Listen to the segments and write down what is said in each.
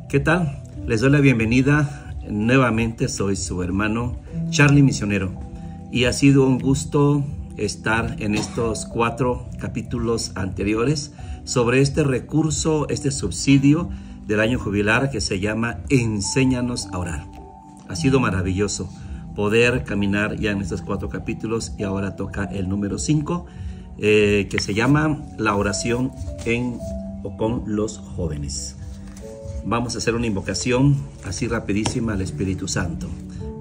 ¿Qué tal? Les doy la bienvenida. Nuevamente soy su hermano Charlie Misionero y ha sido un gusto estar en estos 4 capítulos anteriores sobre este recurso, este subsidio del año jubilar que se llama Enséñanos a orar. Ha sido maravilloso poder caminar ya en estos 4 capítulos y ahora toca el número 5 que se llama la oración en o con los jóvenes. Vamos a hacer una invocación así rapidísima al Espíritu Santo.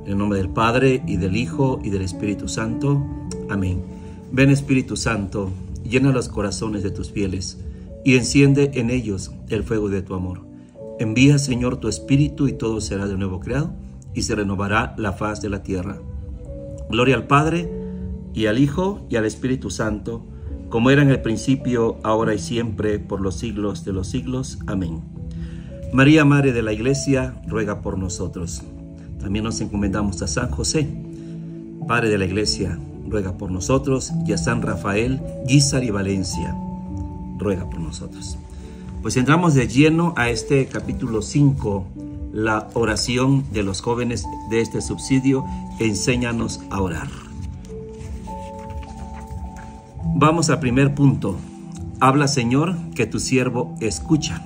En el nombre del Padre, y del Hijo, y del Espíritu Santo. Amén. Ven, Espíritu Santo, llena los corazones de tus fieles, y enciende en ellos el fuego de tu amor. Envía, Señor, tu Espíritu, y todo será de nuevo creado, y se renovará la faz de la tierra. Gloria al Padre, y al Hijo, y al Espíritu Santo, como era en el principio, ahora y siempre, por los siglos de los siglos. Amén. María, Madre de la Iglesia, ruega por nosotros. También nos encomendamos a San José, Padre de la Iglesia, ruega por nosotros, y a San Rafael, Guízar y Valencia, ruega por nosotros. Pues entramos de lleno a este capítulo 5, la oración de los jóvenes de este subsidio, Enséñanos a orar. Vamos al primer punto. Habla, Señor, que tu siervo escucha.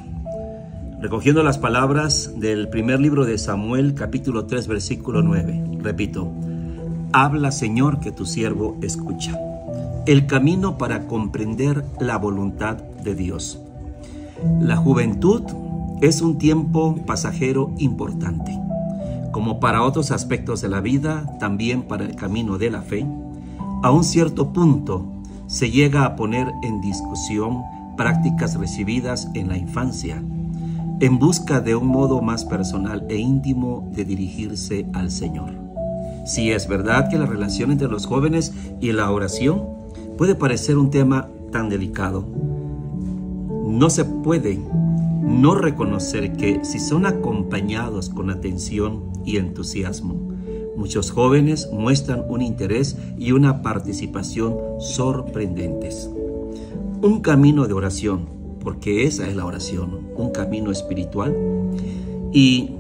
Recogiendo las palabras del primer libro de Samuel, capítulo 3, versículo 9. Repito, habla, Señor, que tu siervo escucha. El camino para comprender la voluntad de Dios. La juventud es un tiempo pasajero importante. Como para otros aspectos de la vida, también para el camino de la fe, a un cierto punto se llega a poner en discusión prácticas recibidas en la infancia, en busca de un modo más personal e íntimo de dirigirse al Señor. Sí, es verdad que la relación entre los jóvenes y la oración puede parecer un tema tan delicado. No se puede no reconocer que si son acompañados con atención y entusiasmo, muchos jóvenes muestran un interés y una participación sorprendentes. Un camino de oración, porque esa es la oración, un camino espiritual, y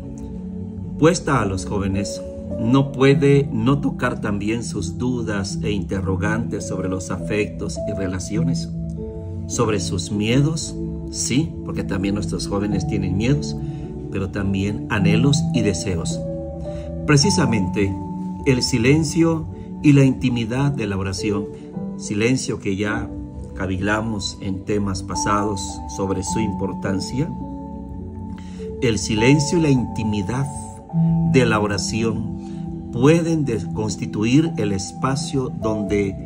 puesta a los jóvenes, no puede no tocar también sus dudas e interrogantes sobre los afectos y relaciones, sobre sus miedos, sí, porque también nuestros jóvenes tienen miedos, pero también anhelos y deseos. Precisamente el silencio y la intimidad de la oración, silencio que ya cavilamos en temas pasados sobre su importancia, el silencio y la intimidad de la oración pueden constituir el espacio donde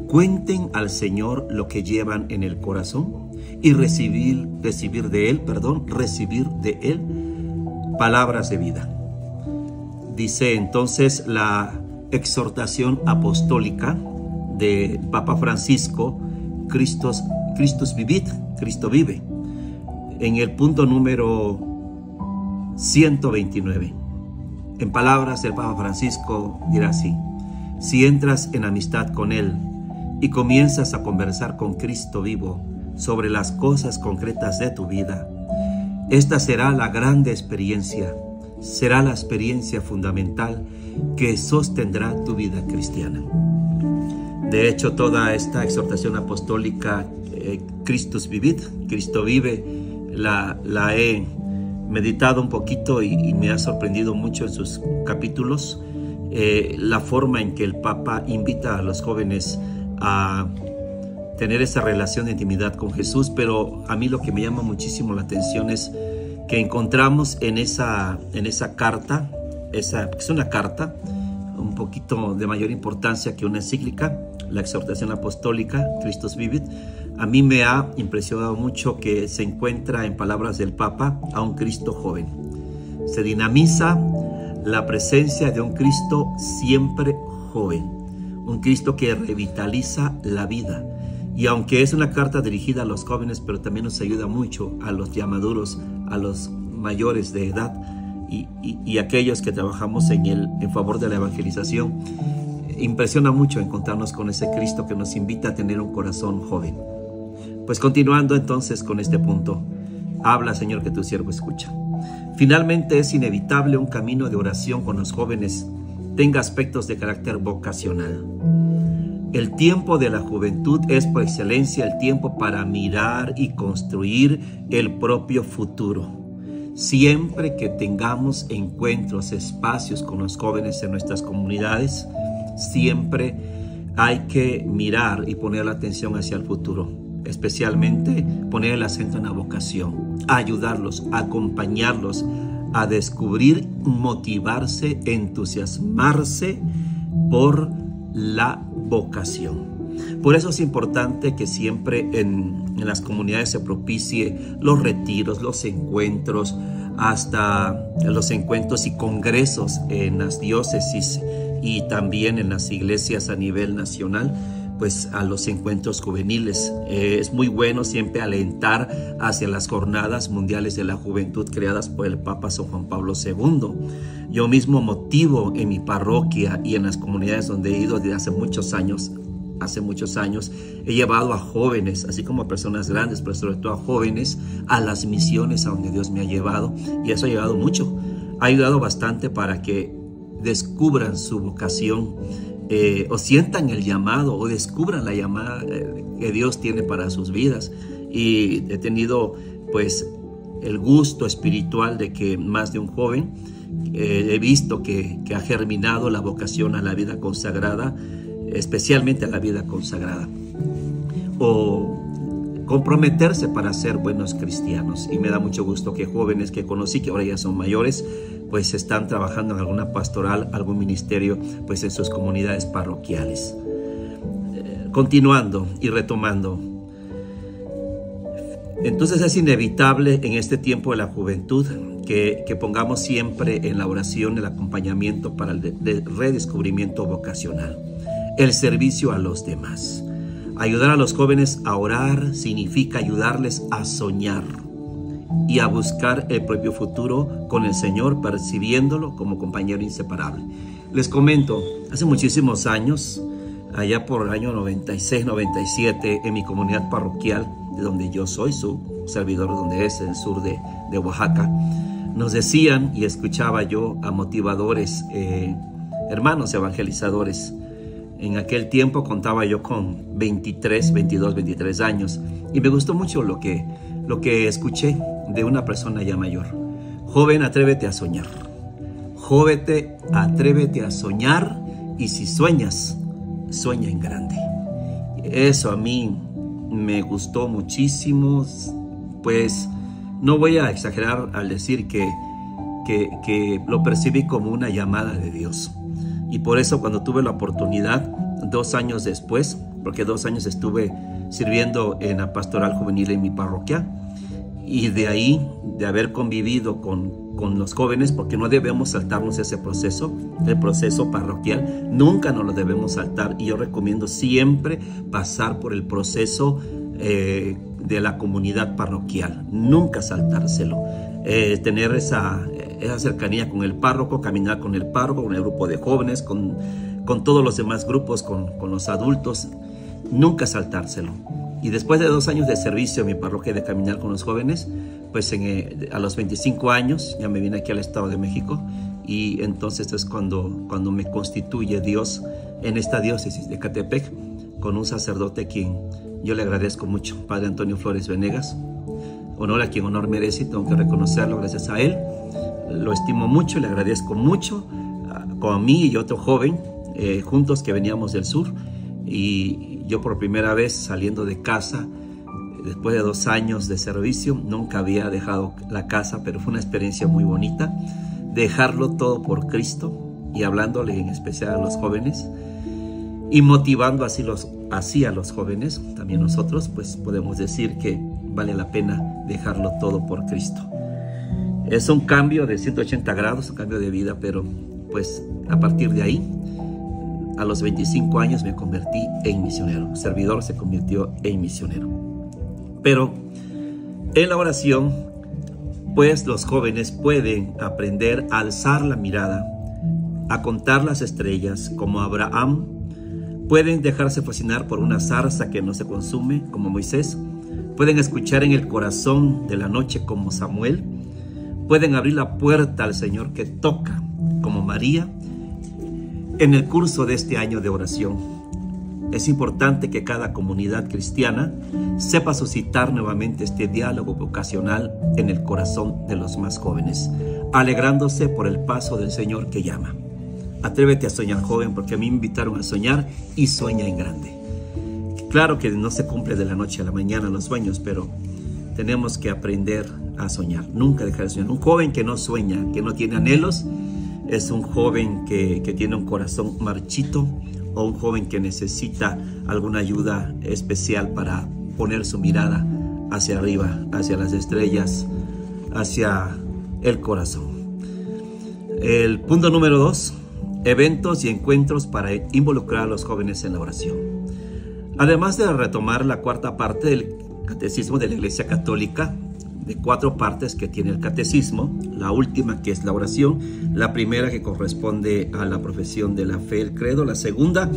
cuenten al Señor lo que llevan en el corazón y recibir de Él palabras de vida. Dice entonces la exhortación apostólica de Papa Francisco, Christus vivit, Cristo vive, en el punto número 129. En palabras del Papa Francisco dirá así: si entras en amistad con Él y comienzas a conversar con Cristo vivo sobre las cosas concretas de tu vida, esta será la grande experiencia, será la experiencia fundamental que sostendrá tu vida cristiana. De hecho, toda esta exhortación apostólica, Christus vivit, Cristo vive, la he meditado un poquito y me ha sorprendido mucho en sus capítulos, la forma en que el Papa invita a los jóvenes a tener esa relación de intimidad con Jesús. Pero a mí lo que me llama muchísimo la atención es que encontramos en esa carta, es una carta un poquito de mayor importancia que una encíclica, la exhortación apostólica, Christus vivit. A mí me ha impresionado mucho que se encuentra en palabras del Papa a un Cristo joven. Se dinamiza la presencia de un Cristo siempre joven, un Cristo que revitaliza la vida. Y aunque es una carta dirigida a los jóvenes, pero también nos ayuda mucho a los ya maduros, a los mayores de edad y aquellos que trabajamos en favor de la evangelización. Impresiona mucho encontrarnos con ese Cristo que nos invita a tener un corazón joven. Pues continuando entonces con este punto, habla, Señor, que tu siervo escucha. Finalmente, es inevitable un camino de oración con los jóvenes tenga aspectos de carácter vocacional. El tiempo de la juventud es por excelencia el tiempo para mirar y construir el propio futuro. Siempre que tengamos encuentros, espacios con los jóvenes en nuestras comunidades, siempre hay que mirar y poner la atención hacia el futuro, especialmente poner el acento en la vocación, ayudarlos, acompañarlos a descubrir, motivarse, entusiasmarse por la vocación. Por eso es importante que siempre en las comunidades se propicie los retiros, los encuentros, hasta los encuentros y congresos en las diócesis y también en las iglesias a nivel nacional, pues a los encuentros juveniles. Es muy bueno siempre alentar hacia las jornadas mundiales de la juventud creadas por el Papa San Juan Pablo II. Yo mismo motivo en mi parroquia y en las comunidades donde he ido desde hace muchos años, he llevado a jóvenes, así como a personas grandes, pero sobre todo a jóvenes, a las misiones a donde Dios me ha llevado, y eso ha ayudado mucho, ha ayudado bastante para que descubran su vocación, o sientan el llamado, o descubran la llamada que Dios tiene para sus vidas. Y he tenido pues el gusto espiritual de que más de un joven he visto que ha germinado la vocación a la vida consagrada, especialmente a la vida consagrada, o comprometerse para ser buenos cristianos. Y me da mucho gusto que jóvenes que conocí, que ahora ya son mayores, pues están trabajando en alguna pastoral, algún ministerio, pues en sus comunidades parroquiales. Continuando y retomando, entonces es inevitable en este tiempo de la juventud que pongamos siempre en la oración el acompañamiento para el redescubrimiento vocacional, el servicio a los demás. Ayudar a los jóvenes a orar significa ayudarles a soñar y a buscar el propio futuro con el Señor, percibiéndolo como compañero inseparable. Les comento, hace muchísimos años, allá por el año 96, 97, en mi comunidad parroquial, de donde yo soy, su servidor, donde es el sur de Oaxaca, nos decían, y escuchaba yo a motivadores, hermanos evangelizadores. En aquel tiempo contaba yo con 22, 23 años, y me gustó mucho lo que escuché de una persona ya mayor. Joven, atrévete a soñar. Joven, atrévete a soñar, y si sueñas, sueña en grande. Eso a mí me gustó muchísimo, pues no voy a exagerar al decir que lo percibí como una llamada de Dios. Y por eso cuando tuve la oportunidad, 2 años después, porque 2 años estuve sirviendo en la pastoral juvenil en mi parroquia, y de ahí, de haber convivido con los jóvenes, porque no debemos saltarnos ese proceso, el proceso parroquial, nunca nos lo debemos saltar, y yo recomiendo siempre pasar por el proceso de la comunidad parroquial, nunca saltárselo, tener esa cercanía con el párroco, caminar con el párroco, con el grupo de jóvenes, con todos los demás grupos, con los adultos, nunca saltárselo. Y después de 2 años de servicio en mi parroquia, de caminar con los jóvenes, pues a los 25 años ya me vine aquí al Estado de México, y entonces es cuando me constituye Dios en esta diócesis de Ecatepec, con un sacerdote a quien yo le agradezco mucho, Padre Antonio Flores Venegas. Honor a quien honor merece, tengo que reconocerlo, gracias a él. Lo estimo mucho, le agradezco mucho, con mí y otro joven, juntos, que veníamos del sur, y yo por primera vez saliendo de casa, después de 2 años de servicio, nunca había dejado la casa, pero fue una experiencia muy bonita, dejarlo todo por Cristo, y hablándole en especial a los jóvenes, y motivando así a los jóvenes, también nosotros, pues podemos decir que vale la pena dejarlo todo por Cristo. Es un cambio de 180 grados, un cambio de vida, pero pues a partir de ahí, a los 25 años me convertí en misionero. El servidor se convirtió en misionero. Pero en la oración, pues los jóvenes pueden aprender a alzar la mirada, a contar las estrellas como Abraham. Pueden dejarse fascinar por una zarza que no se consume como Moisés. Pueden escuchar en el corazón de la noche como Samuel. pueden abrir la puerta al Señor que toca, como María, en el curso de este año de oración. Es importante que cada comunidad cristiana sepa suscitar nuevamente este diálogo vocacional en el corazón de los más jóvenes, alegrándose por el paso del Señor que llama. Atrévete a soñar, joven, porque a mí me invitaron a soñar y sueña en grande. Claro que no se cumple de la noche a la mañana los sueños, pero tenemos que aprender a soñar, nunca dejar de soñar. Un joven que no sueña, que no tiene anhelos, es un joven que tiene un corazón marchito, o un joven que necesita alguna ayuda especial para poner su mirada hacia arriba, hacia las estrellas, hacia el corazón. El punto número 2, eventos y encuentros para involucrar a los jóvenes en la oración. Además de retomar la cuarta parte del Catecismo de la Iglesia Católica, de 4 partes que tiene el catecismo, la última que es la oración, la primera que corresponde a la profesión de la fe, el credo, la segunda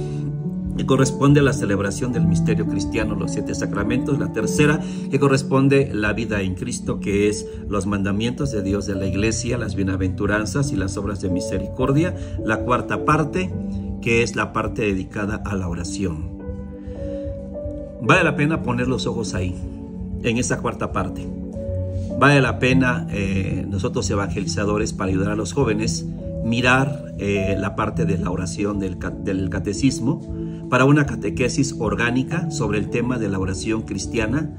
que corresponde a la celebración del misterio cristiano, los 7 sacramentos, la tercera que corresponde a la vida en Cristo, que es los mandamientos de Dios de la Iglesia, las bienaventuranzas y las obras de misericordia, la cuarta parte que es la parte dedicada a la oración. Vale la pena poner los ojos ahí, en esa cuarta parte. Vale la pena nosotros evangelizadores, para ayudar a los jóvenes, mirar la parte de la oración del catecismo para una catequesis orgánica sobre el tema de la oración cristiana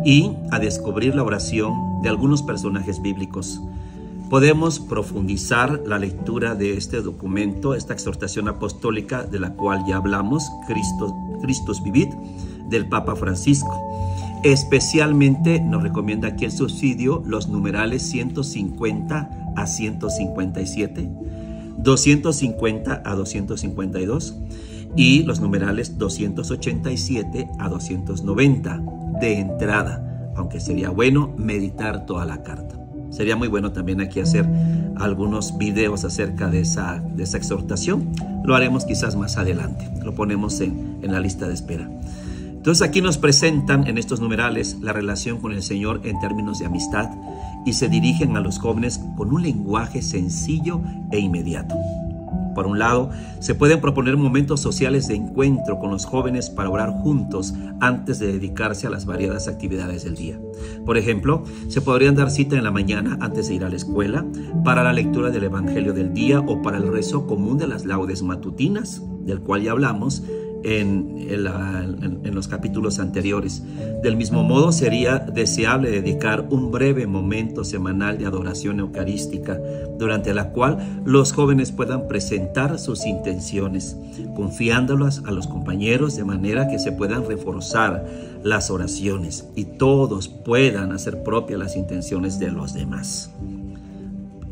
y a descubrir la oración de algunos personajes bíblicos. Podemos profundizar la lectura de este documento, esta exhortación apostólica de la cual ya hablamos, Christus Vivit, del Papa Francisco. Especialmente nos recomienda aquí el subsidio los numerales 150 a 157, 250 a 252 y los numerales 287 a 290 de entrada, aunque sería bueno meditar toda la carta. Sería muy bueno también aquí hacer algunos videos acerca de esa exhortación. Lo haremos quizás más adelante, lo ponemos en la lista de espera. Entonces aquí nos presentan en estos numerales la relación con el Señor en términos de amistad y se dirigen a los jóvenes con un lenguaje sencillo e inmediato. Por un lado, se pueden proponer momentos sociales de encuentro con los jóvenes para orar juntos antes de dedicarse a las variadas actividades del día. Por ejemplo, se podrían dar cita en la mañana antes de ir a la escuela para la lectura del Evangelio del día o para el rezo común de las laudes matutinas, del cual ya hablamos en los capítulos anteriores. Del mismo modo, sería deseable dedicar un breve momento semanal de adoración eucarística, durante la cual los jóvenes puedan presentar sus intenciones, confiándolas a los compañeros de manera que se puedan reforzar las oraciones y todos puedan hacer propias las intenciones de los demás.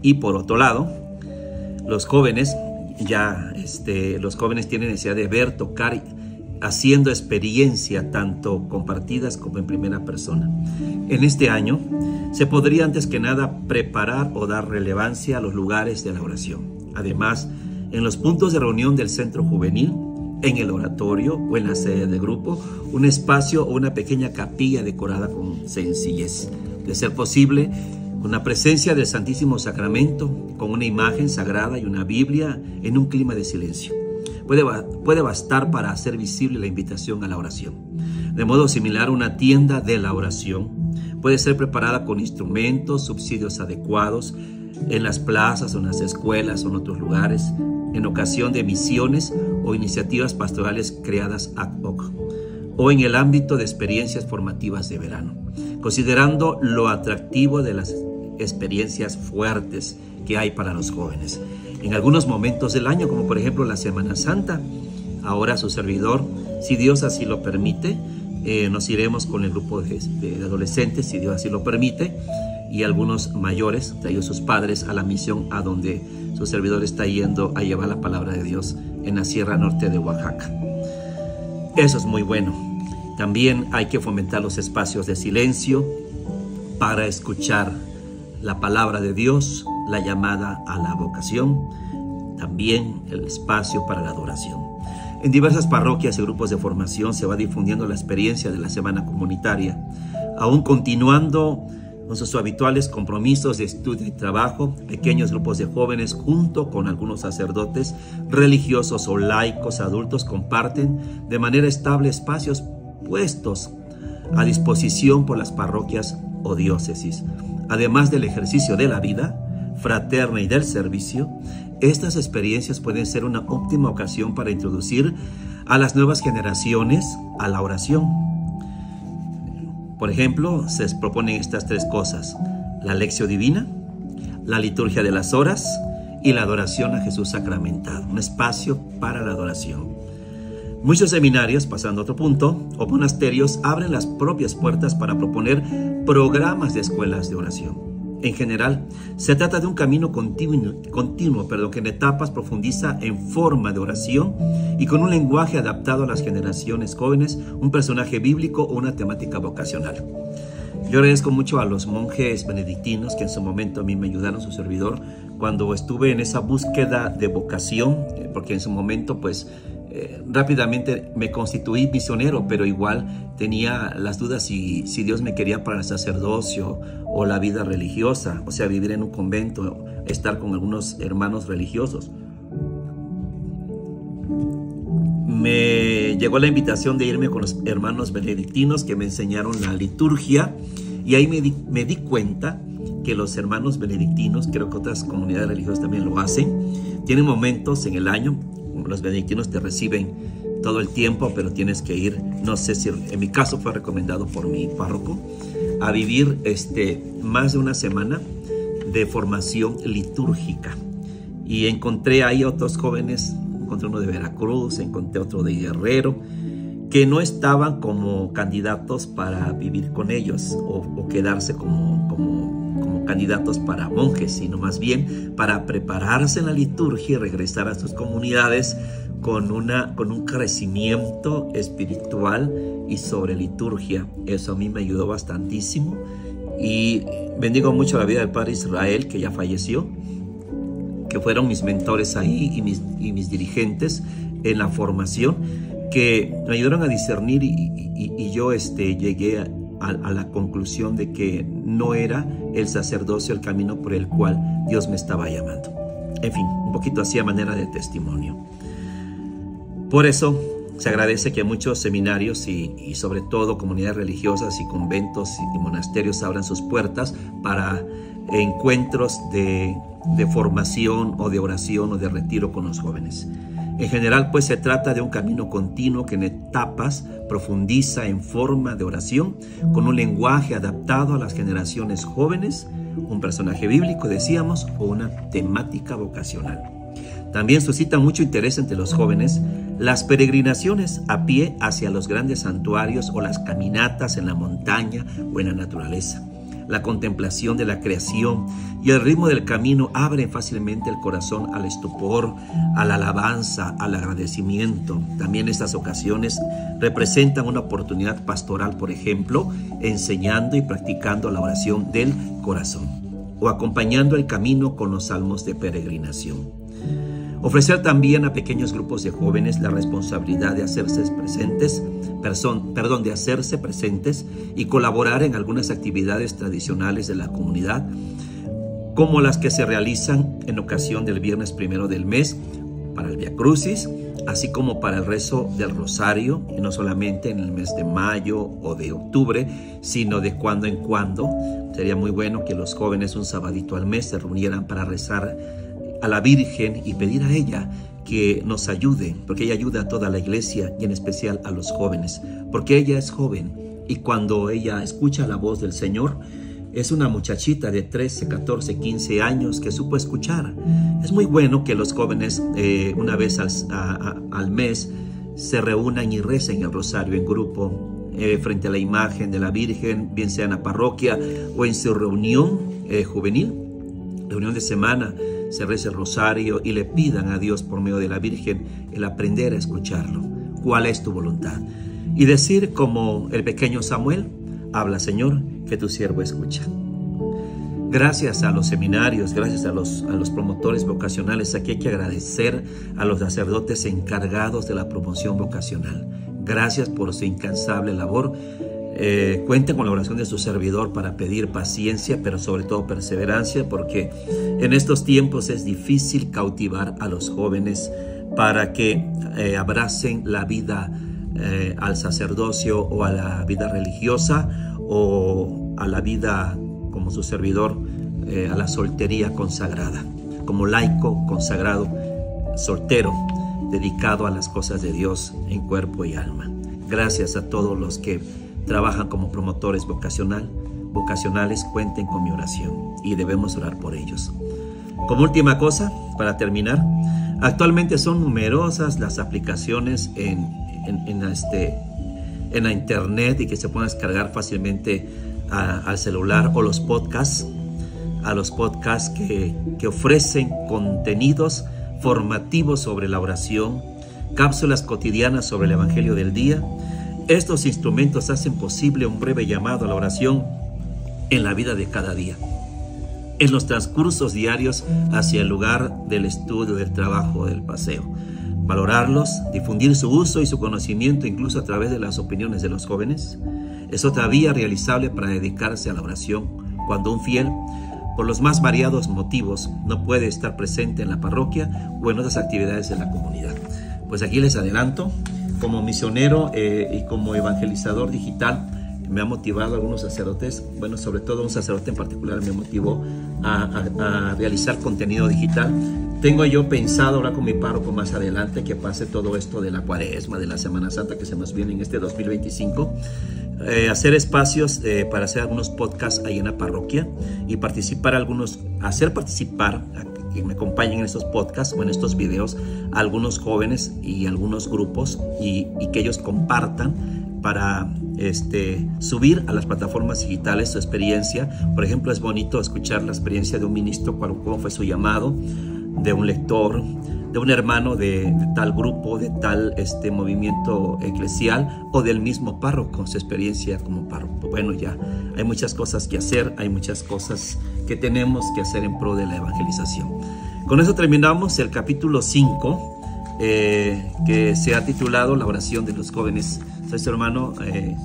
Y por otro lado, los jóvenes tienen necesidad de ver, tocar, haciendo experiencia tanto compartidas como en primera persona. En este año se podría antes que nada preparar o dar relevancia a los lugares de la oración. Además, en los puntos de reunión del centro juvenil, en el oratorio o en la sede de grupo, un espacio o una pequeña capilla decorada con sencillez. De ser posible, con la presencia del Santísimo Sacramento, con una imagen sagrada y una Biblia en un clima de silencio. Puede bastar para hacer visible la invitación a la oración. De modo similar, una tienda de la oración puede ser preparada con instrumentos, subsidios adecuados, en las plazas o en las escuelas o en otros lugares, en ocasión de misiones o iniciativas pastorales creadas ad hoc, o en el ámbito de experiencias formativas de verano, considerando lo atractivo de las experiencias fuertes que hay para los jóvenes. En algunos momentos del año, como por ejemplo la Semana Santa, ahora su servidor, si Dios así lo permite, nos iremos con el grupo de adolescentes, si Dios así lo permite, y algunos mayores, traídos sus padres, a la misión a donde su servidor está yendo a llevar la palabra de Dios en la Sierra Norte de Oaxaca. Eso es muy bueno. También hay que fomentar los espacios de silencio para escuchar la palabra de Dios, la llamada a la vocación, también el espacio para la adoración. En diversas parroquias y grupos de formación se va difundiendo la experiencia de la semana comunitaria, aún continuando con sus habituales compromisos de estudio y trabajo, pequeños grupos de jóvenes junto con algunos sacerdotes religiosos o laicos adultos comparten de manera estable espacios puestos a disposición por las parroquias o diócesis. Además del ejercicio de la vida fraterna y del servicio, estas experiencias pueden ser una óptima ocasión para introducir a las nuevas generaciones a la oración. Por ejemplo, se proponen estas tres cosas: la lección divina, la liturgia de las horas y la adoración a Jesús sacramentado, un espacio para la adoración. Muchos seminarios, pasando a otro punto, o monasterios abren las propias puertas para proponer programas de escuelas de oración. En general, se trata de un camino continuo, que en etapas profundiza en forma de oración y con un lenguaje adaptado a las generaciones jóvenes, un personaje bíblico o una temática vocacional. Yo agradezco mucho a los monjes benedictinos que en su momento a mí me ayudaron, su servidor, cuando estuve en esa búsqueda de vocación, porque en su momento rápidamente me constituí misionero, pero igual tenía las dudas si Dios me quería para el sacerdocio o la vida religiosa, o sea, vivir en un convento, estar con algunos hermanos religiosos. Me llegó la invitación de irme con los hermanos benedictinos que me enseñaron la liturgia, y ahí me di cuenta que los hermanos benedictinos, creo que otras comunidades religiosas también lo hacen, tienen momentos en el año. Los benedictinos te reciben todo el tiempo, pero tienes que ir, no sé si en mi caso fue recomendado por mi párroco, a vivir más de una semana de formación litúrgica. Y encontré ahí otros jóvenes, encontré uno de Veracruz, encontré otro de Guerrero, que no estaban como candidatos para vivir con ellos o quedarse como candidatos para monjes, sino más bien para prepararse en la liturgia y regresar a sus comunidades con un crecimiento espiritual y sobre liturgia. Eso a mí me ayudó bastantísimo, y bendigo mucho la vida del padre Israel, que ya falleció, que fueron mis mentores ahí y mis dirigentes en la formación, que me ayudaron a discernir y yo llegué a la conclusión de que no era el sacerdocio el camino por el cual Dios me estaba llamando. En fin, un poquito así a manera de testimonio. Por eso se agradece que muchos seminarios y sobre todo comunidades religiosas y conventos y monasterios abran sus puertas para encuentros de formación o de oración o de retiro con los jóvenes. En general, pues se trata de un camino continuo que en etapas profundiza en forma de oración, con un lenguaje adaptado a las generaciones jóvenes, un personaje bíblico, decíamos, o una temática vocacional. También suscita mucho interés entre los jóvenes las peregrinaciones a pie hacia los grandes santuarios o las caminatas en la montaña o en la naturaleza. La contemplación de la creación y el ritmo del camino abren fácilmente el corazón al estupor, a la alabanza, al agradecimiento. También estas ocasiones representan una oportunidad pastoral, por ejemplo, enseñando y practicando la oración del corazón o acompañando el camino con los salmos de peregrinación. Ofrecer también a pequeños grupos de jóvenes la responsabilidad de hacerse presentes y colaborar en algunas actividades tradicionales de la comunidad, como las que se realizan en ocasión del viernes primero del mes para el Vía Crucis, así como para el rezo del Rosario, y no solamente en el mes de mayo o de octubre, sino de cuando en cuando. Sería muy bueno que los jóvenes un sabadito al mes se reunieran para rezar a la Virgen y pedir a ella que nos ayude, porque ella ayuda a toda la iglesia y en especial a los jóvenes, porque ella es joven y cuando ella escucha la voz del Señor, es una muchachita de 13, 14, 15 años que supo escuchar. Es muy bueno que los jóvenes una vez al mes se reúnan y recen el rosario en grupo, frente a la imagen de la Virgen, bien sea en la parroquia o en su reunión juvenil, reunión de semana, se reza el rosario y le pidan a Dios por medio de la Virgen el aprender a escucharlo. ¿Cuál es tu voluntad? Y decir como el pequeño Samuel: habla, Señor, que tu siervo escucha. Gracias a los seminarios, gracias a los promotores vocacionales. Aquí hay que agradecer a los sacerdotes encargados de la promoción vocacional. Gracias por su incansable labor Cuenten con la oración de su servidor para pedir paciencia, pero sobre todo perseverancia, porque en estos tiempos es difícil cautivar a los jóvenes para que abracen la vida al sacerdocio o a la vida religiosa o a la vida como su servidor, a la soltería consagrada, como laico consagrado, soltero, dedicado a las cosas de Dios en cuerpo y alma. Gracias a todos los que trabajan como promotores vocacionales, cuenten con mi oración y debemos orar por ellos. Como última cosa, para terminar, actualmente son numerosas las aplicaciones en la internet y que se pueden descargar fácilmente al celular, o los podcasts, que ofrecen contenidos formativos sobre la oración, cápsulas cotidianas sobre el Evangelio del día. Estos instrumentos hacen posible un breve llamado a la oración en la vida de cada día, en los transcursos diarios hacia el lugar del estudio, del trabajo, del paseo. Valorarlos, difundir su uso y su conocimiento incluso a través de las opiniones de los jóvenes, es otra vía realizable para dedicarse a la oración cuando un fiel, por los más variados motivos, no puede estar presente en la parroquia o en otras actividades de la comunidad. Pues aquí les adelanto, como misionero y como evangelizador digital, me ha motivado a algunos sacerdotes, bueno, sobre todo un sacerdote en particular me motivó a realizar contenido digital. Tengo yo pensado hablar con mi párroco más adelante, que pase todo esto de la Cuaresma, de la Semana Santa que se nos viene en este 2025, hacer espacios para hacer algunos podcasts ahí en la parroquia y hacer participar que me acompañen en estos podcasts o en estos videos a algunos jóvenes y algunos grupos y que ellos compartan para subir a las plataformas digitales su experiencia. Por ejemplo, es bonito escuchar la experiencia de un ministro, cómo fue su llamado, de un lector, de un hermano de tal grupo, de tal movimiento eclesial, o del mismo párroco, su experiencia como párroco. Bueno, ya hay muchas cosas que hacer, hay muchas cosas que tenemos que hacer en pro de la evangelización. Con eso terminamos el capítulo 5, que se ha titulado La oración de los jóvenes. Soy su hermano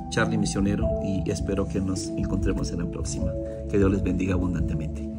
Charlie Misionero y espero que nos encontremos en la próxima. Que Dios les bendiga abundantemente.